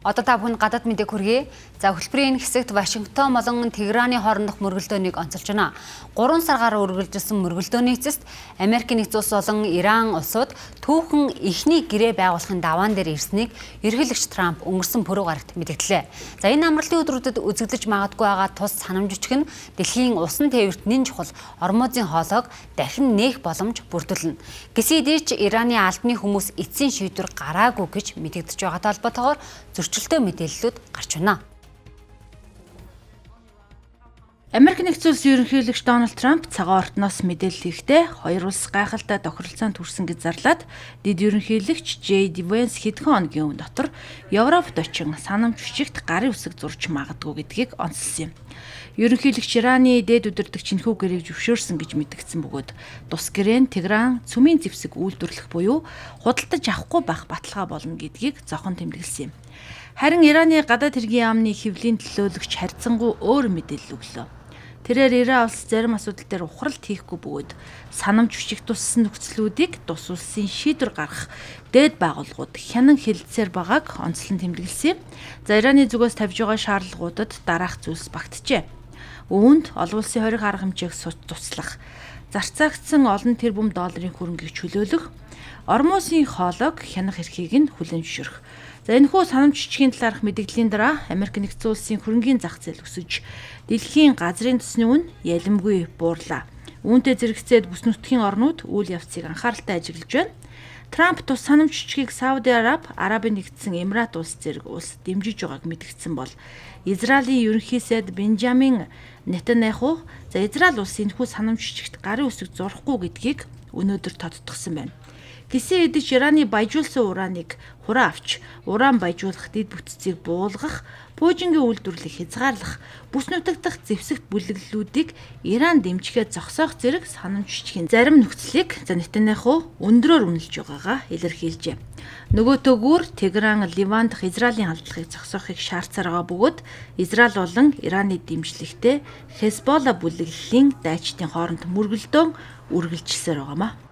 Одоо та бүхэн гадаад мэдээг хүргэе. За хөтөлбөрийн хэсэгт Вашингтон болон Тегераны хоорондох мөргөлдөөнийг онцолж байна. 3 саргаар үргэлжилсэн мөргөлдөөний эцэст Америкийн нэгдсэн улс болон Иран улсууд түүхэн эхний гэрээ байгуулахын даваан дээр ирснийг ерөнхийлөгч Трамп өнгөрсөн пүрэв гарагт мэдгдлээ. За энэ амралтын өдрүүдэд үзэгдэж магадгүй байгаа тус санамж жижиг нь дэлхийн усан тээвэрт нэн чухал ормозын хоолойг дахин нээх боломж бүрдүүлнэ. Гэсэдий ч Ираны албаны хүмүүс эцсийн шийдвэр гараагүй гэж мэдэгдэж байгаатай холбоотойгоор зөрчилтэй мэдээллүүд гарч байна. Америк нэгдсэн улсын ерөнхийлөгч Дональд Трамп цагаан ортноос мэдээлэл хийхдээ хоёр улс гайхалтай тохиролцоонд хүрсэн гэж зарлаад дэд ерөнхийлөгч JD Vance хэдхэн хоногийн өмнө дотор Европт очин санамж жижигт гарын үсэг зурж магадгүй гэдгийг онцлсан юм. Ерөнхийлөгч Ираны дээд удирдагч энэхүү гэрээг зөвшөөрсөн гэж мэдгдсэн бөгөөд тус гэрээ Тегеран цөмийн зэвсэг үйлдвэрлэх буюу худалдаж авахгүй байх баталгаа болно гэдгийг зохон тэмдэглэсэн юм. Харин Ираны гадаад хэргийн яамны хэвлийн төлөөлөгч харьцангуй өөр мэдээлэл өглөө. Тэрээр Иран улс зарим асуудал дээр ухралт хийхгүй бөгөөд санамж жижиг туссан нөхцлүүдийг тус улсын шийдвэр гаргах дээд байгууллагууд хянан хэлэлцээр байгааг онцлон тэмдэглэсэн. За Ираны зүгээс тавьж байгаа шаардлагуудад дараах зүйлс багтжээ. Үүнд олон улсын хориг арга хэмжээг туслах, зарцаагдсан олон тэрбум долларын хөрөнгийг чөлөөлөх, ормозын хоолойг хянах эрхийг нь хүлээн зөвшөөрөх. За энэхүү санамж жижигний талаарх мэдээллийн дараа Америк нэгдсэн улсын хөрөнгийн зах зээл өсөж дэлхийн газрын төсний үн ялимгүй буурлаа. Үүнтэй зэрэгцээд бүс нутгийн орнууд үйл явцыг анхааралтай ажиглаж байна. Трамп тус санамж жижигийг Сауди Арабын нэгдсэн Эмират улс зэрэг улс дэмжиж байгааг мэдгдсэн бол Израилийн ерөнхий сайд Бенжамин Нетаньяху Израиль улс энэхүү санамж жижигт гарын үсэг зурхгүй гэдгийг өнөөдөр тодтогсон байна. Гэсэн хэдий ч Ираны баяжуулсан ураныг хураа авч уран баяжуулах дэд бүтцийг буулгах, пуужингийн үйлдвэрлэлийг хязгаарлах, бүс нутаг дахь зэвсэгт бүлэглэлүүдийг Иран дэмжихэд зогсоох зэрэг санамж жижигний зарим нөхцөлийг Нетаньяху өндрөөр үнэлж байгаагаа илэрхийлжээ. Нөгөөтөөгүүр Тегеран Ливан дахь Израилийн халдлагыг зогсоохыг шаардсаар байгаа бөгөөд Израиль болон Ираны дэмжлэгтэй Хезболла бүлэглэлийн дайчдын хооронд мөргөлдөөн үргэлжилсээр байгаамаа.